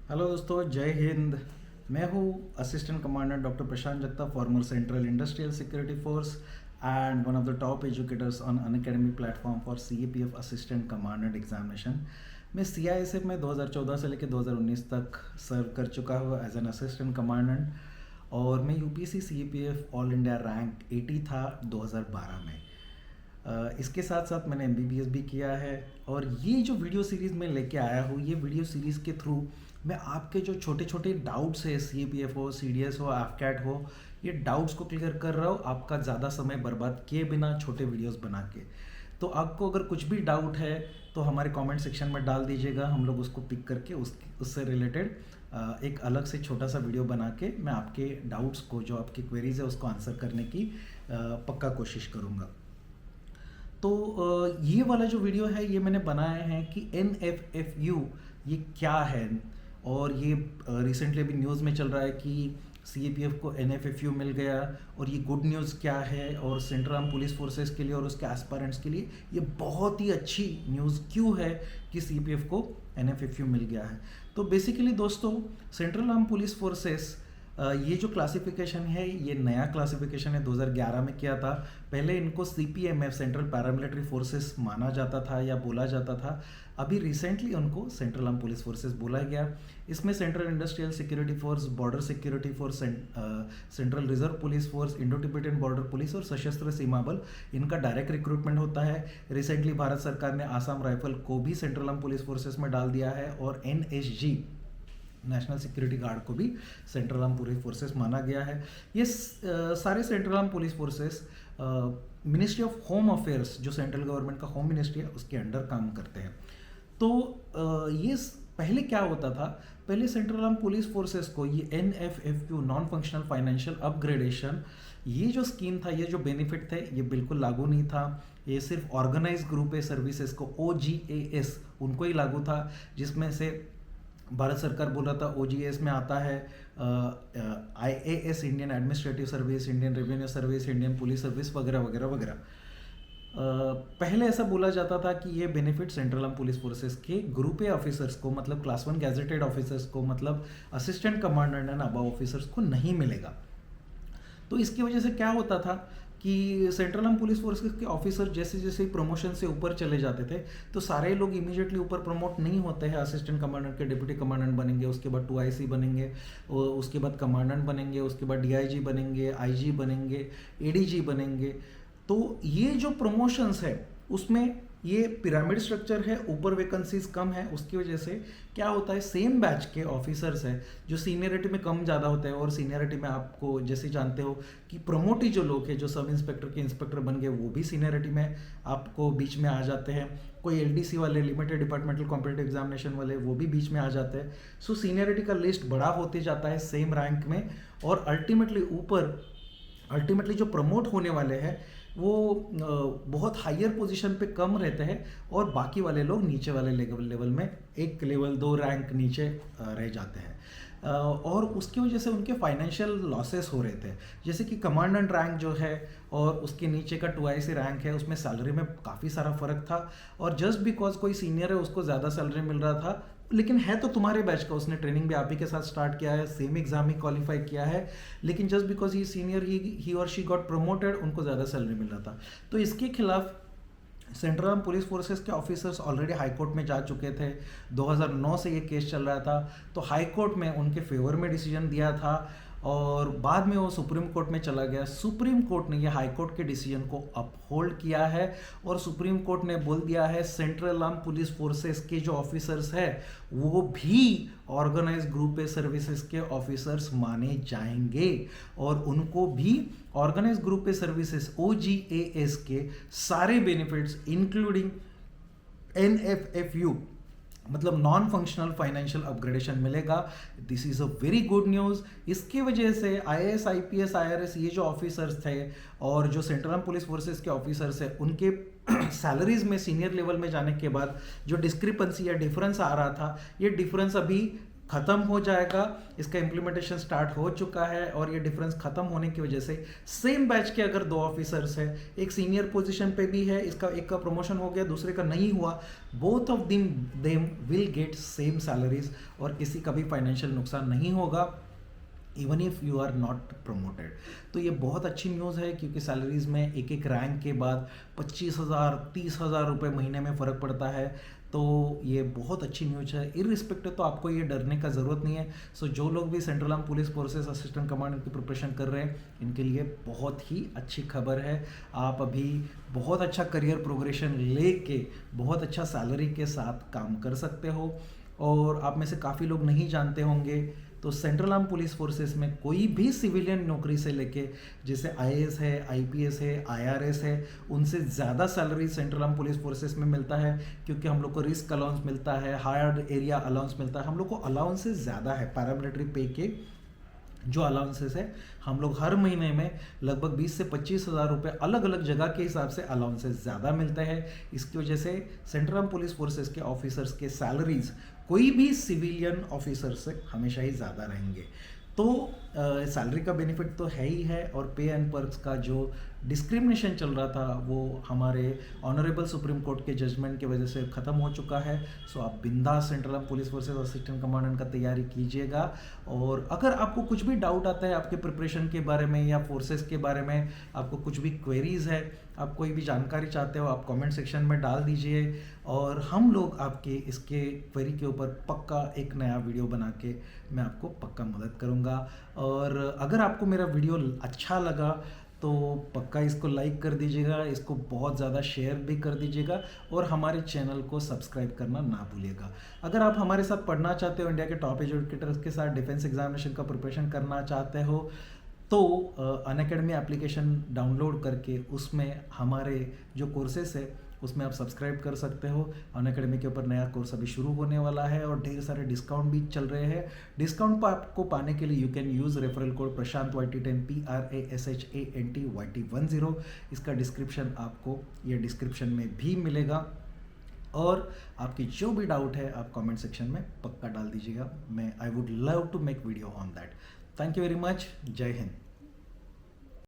Hello दोस्तों, जय हिंद। मैं हूँ assistant commandant doctor Prashant Jagtap, farmer central industrial security force and one of the top educators on Unacademy platform for CAPF assistant commandant examination. मैं CISF में 2014 से लेकर 2019 तक सर्व कर चुका हूँ एज एन असिस्टेंट कमांडेंट, और मैं UPSC CAPF all India rank 80 था 2012 में। इसके साथ साथ मैंने MBBS भी किया है, और ये जो वीडियो सीरीज़ मैं लेके आया हूँ, ये वीडियो सीरीज़ के थ्रू मैं आपके जो छोटे छोटे डाउट्स है, CAPF हो, CDS हो, AFCAT हो, ये डाउट्स को क्लियर कर रहा हूँ आपका ज़्यादा समय बर्बाद किए बिना, छोटे वीडियोस बना के। तो आपको अगर कुछ भी डाउट है तो हमारे कमेंट सेक्शन में डाल दीजिएगा, हम लोग उसको पिक करके उससे रिलेटेड एक अलग से छोटा सा वीडियो बना के मैं आपके डाउट्स को, जो आपकी क्वेरीज है, उसको आंसर करने की पक्का कोशिश करूँगा। तो ये वाला जो वीडियो है ये मैंने बनाया है कि NFFU ये क्या है। और ये रिसेंटली अभी न्यूज़ में चल रहा है कि CAPF को NFFU मिल गया, और ये गुड न्यूज़ क्या है, और सेंट्रल आर्म पुलिस फोर्सेस के लिए और उसके एस्पायरेंट्स के लिए ये बहुत ही अच्छी न्यूज़ क्यों है कि CAPF को NFFU मिल गया है। तो बेसिकली दोस्तों, सेंट्रल आर्म पुलिस फोर्सेस ये जो क्लासिफिकेशन है ये नया क्लासिफिकेशन है, 2011 में किया था। पहले इनको CPMF सेंट्रल पैरामिलिट्री फोर्सेस माना जाता था या बोला जाता था। अभी रिसेंटली उनको सेंट्रल आर्म पुलिस फोर्सेस बोला गया। इसमें central industrial security force, border security force, central reserve police force, Indo Tibetan border police और सशस्त्र सीमा बल, इनका डायरेक्ट रिक्रूटमेंट होता है। रिसेंटली भारत सरकार ने आसाम राइफल को भी सेंट्रल आर्म पुलिस फोर्सेस में डाल दिया है, और NSG नेशनल सिक्योरिटी गार्ड को भी सेंट्रल आर्म पुलिस फोर्सेस माना गया है। ये सारे central arm police forces ministry of home affairs, जो सेंट्रल गवर्नमेंट का होम मिनिस्ट्री है, उसके अंडर काम करते हैं। तो पहले क्या होता था, पहले सेंट्रल आर्म पुलिस फोर्सेस को ये NFFU non functional financial upgradation, ये जो स्कीम था, ये जो बेनिफिट थे, ये बिल्कुल लागू नहीं था। ये सिर्फ ऑर्गेनाइज ग्रुप ए सर्विसेज को, OGAS, उनको ही लागू था, जिसमें से भारत सरकार बोल रहा था OGS में आता है IAS, Indian administrative service, Indian revenue service, Indian police service वगैरह वगैरह वगैरह। पहले ऐसा बोला जाता था कि ये benefit central arm police forces के ग्रुप ए ऑफिसर्स को, मतलब क्लास 1 गैजेटेड ऑफिसर्स को, मतलब assistant commandant and above officers को नहीं मिलेगा। तो इसकी वजह से क्या होता था कि सेंट्रल आर्म पुलिस फोर्सेस के ऑफिसर जैसे जैसे प्रमोशन से ऊपर चले जाते थे, तो सारे लोग इमीडिएटली ऊपर प्रमोट नहीं होते हैं। असिस्टेंट कमांडेंट के डिप्टी कमांडेंट बनेंगे, उसके बाद 2IC बनेंगे, उसके बाद कमांडेंट बनेंगे, उसके बाद DIG बनेंगे, IG बनेंगे, ADG बनेंगे। तो ये जो प्रमोशंस है उसमें ये पिरामिड स्ट्रक्चर है, ऊपर वैकेंसीज कम है। उसकी वजह से क्या होता है, सेम बैच के ऑफिसर्स हैं जो सीनियरिटी में कम ज़्यादा होते हैं, और सीनियरिटी में आपको जैसे जानते हो कि प्रमोटी जो लोग हैं, जो सब इंस्पेक्टर के इंस्पेक्टर बन गए, वो भी सीनियरिटी में आपको बीच में आ जाते हैं। कोई LDC वाले, लिमिटेड डिपार्टमेंटल कॉम्पिटिटिव एग्जामिनेशन वाले, वो भी बीच में आ जाते हैं। सो सीनियरिटी का लिस्ट बड़ा होते जाता है सेम रैंक में, और अल्टीमेटली जो प्रमोट होने वाले हैं वो बहुत हायर पोजीशन पे कम रहते हैं, और बाकी वाले लोग नीचे वाले लेवल में एक लेवल 2 रैंक नीचे रह जाते हैं। और उसकी वजह से उनके फाइनेंशियल लॉसेस हो रहे थे। जैसे कि कमांडेंट रैंक जो है और उसके नीचे का 2IC रैंक है, उसमें सैलरी में काफ़ी सारा फर्क था, और जस्ट बिकॉज कोई सीनियर है उसको ज़्यादा सैलरी मिल रहा था, लेकिन है तो तुम्हारे बैच का, उसने ट्रेनिंग भी आप ही के साथ स्टार्ट किया है, सेम एग्जाम ही क्वालिफाई किया है, लेकिन जस्ट बिकॉज ही सीनियर, ही और शी गॉट प्रमोटेड, उनको ज़्यादा सैलरी मिल रहा था। तो इसके खिलाफ सेंट्रल आर्म पुलिस फोर्सेस के ऑफिसर्स ऑलरेडी हाई कोर्ट में जा चुके थे। 2009 से ये केस चल रहा था, तो हाई कोर्ट में उनके फेवर में डिसीजन दिया था, और बाद में वो सुप्रीम कोर्ट में चला गया। सुप्रीम कोर्ट ने ये हाई कोर्ट के डिसीजन को अपहोल्ड किया है, और सुप्रीम कोर्ट ने बोल दिया है सेंट्रल आर्म पुलिस फोर्सेस के जो ऑफिसर्स हैं वो भी ऑर्गेनाइज ग्रुप ए सर्विसेज के ऑफिसर्स माने जाएंगे, और उनको भी organised group A services OGAS के सारे बेनिफिट्स इंक्लूडिंग NFFU, मतलब नॉन फंक्शनल फाइनेंशियल अपग्रेडेशन मिलेगा। This is a very good news. इसकी वजह से IAS, IPS, IRS, ये जो ऑफिसर्स थे और जो सेंट्रल आर्म पुलिस फोर्सेस के ऑफिसर्स हैं, उनके सैलरीज में सीनियर लेवल में जाने के बाद जो डिस्क्रिपेंसी या डिफरेंस आ रहा था, ये डिफरेंस अभी ख़त्म हो जाएगा। इसका इम्प्लीमेंटेशन स्टार्ट हो चुका है और ये डिफरेंस ख़त्म होने की वजह से सेम बैच के अगर 2 ऑफिसर्स है, एक सीनियर पोजीशन पे भी है, इसका एक का प्रमोशन हो गया, दूसरे का नहीं हुआ, both of them will get same salaries और किसी का भी फाइनेंशियल नुकसान नहीं होगा even if you are not promoted. तो ये बहुत अच्छी न्यूज़ है क्योंकि सैलरीज में एक एक रैंक के बाद 25,000 30,000 रुपये महीने में फ़र्क पड़ता है। तो ये बहुत अच्छी न्यूज़ है। इररिस्पेक्टिव तो आपको ये डरने का ज़रूरत नहीं है। सो जो लोग भी central arm police forces assistant commander की प्रिपरेशन कर रहे हैं, इनके लिए बहुत ही अच्छी खबर है। आप अभी बहुत अच्छा करियर प्रोग्रेशन लेके बहुत अच्छा सैलरी के साथ काम कर सकते हो। और आप में से काफ़ी लोग नहीं जानते होंगे तो सेंट्रल आर्म पुलिस फोर्सेस में कोई भी सिविलियन नौकरी से लेके जैसे आईएएस है, आईपीएस है, आईआरएस है, उनसे ज़्यादा salary central arm police forces में मिलता है क्योंकि हम लोग को रिस्क अलाउंस मिलता है, हायर एरिया अलाउंस मिलता है, हम लोग को अलाउंसेस ज़्यादा है। पैरामिलिट्री पे के जो अलाउंसेस है हम लोग हर महीने में लगभग 20 से 25,000 रुपये अलग अलग जगह के हिसाब से अलाउंसेस ज़्यादा मिलते हैं। इसकी वजह से सेंट्रल आर्म पुलिस फोर्सेस के ऑफिसर्स के सैलरीज कोई भी सिविलियन ऑफिसर से हमेशा ही ज़्यादा रहेंगे। तो सैलरी का बेनिफिट तो है ही है और पे एंड पर्क्स का जो डिस्क्रिमिनेशन चल रहा था वो हमारे ऑनरेबल सुप्रीम कोर्ट के जजमेंट की वजह से ख़त्म हो चुका है। सो आप बिंदास central arm police forces assistant commandant का तैयारी कीजिएगा। और अगर आपको कुछ भी डाउट आता है आपके प्रिपरेशन के बारे में या फोर्सेस के बारे में, आपको कुछ भी क्वेरीज है, आप कोई भी जानकारी चाहते हो, आप कमेंट सेक्शन में डाल दीजिए और हम लोग आपके इसके क्वेरी के ऊपर पक्का एक नया वीडियो बना के मैं आपको पक्का मदद करूँगा। और अगर आपको मेरा वीडियो अच्छा लगा तो पक्का इसको लाइक कर दीजिएगा, इसको बहुत ज़्यादा शेयर भी कर दीजिएगा और हमारे चैनल को सब्सक्राइब करना ना भूलिएगा। अगर आप हमारे साथ पढ़ना चाहते हो, इंडिया के टॉप एजुकेटर्स के साथ डिफेंस एग्जामिनेशन का प्रिपरेशन करना चाहते हो तो अनअकैडमी एप्लीकेशन डाउनलोड करके उसमें हमारे जो कोर्सेस है उसमें आप सब्सक्राइब कर सकते हो। अनअकैडमी के ऊपर नया कोर्स अभी शुरू होने वाला है और ढेर सारे डिस्काउंट भी चल रहे हैं। डिस्काउंट पर आपको पाने के लिए you can use referral code Prashant YT10 PRASHANT YT10। इसका डिस्क्रिप्शन आपको ये डिस्क्रिप्शन में भी मिलेगा। और आपकी जो भी डाउट है आप कमेंट सेक्शन में पक्का डाल दीजिएगा। मैं I would love to make video on that. Thank you very much. जय हिंद।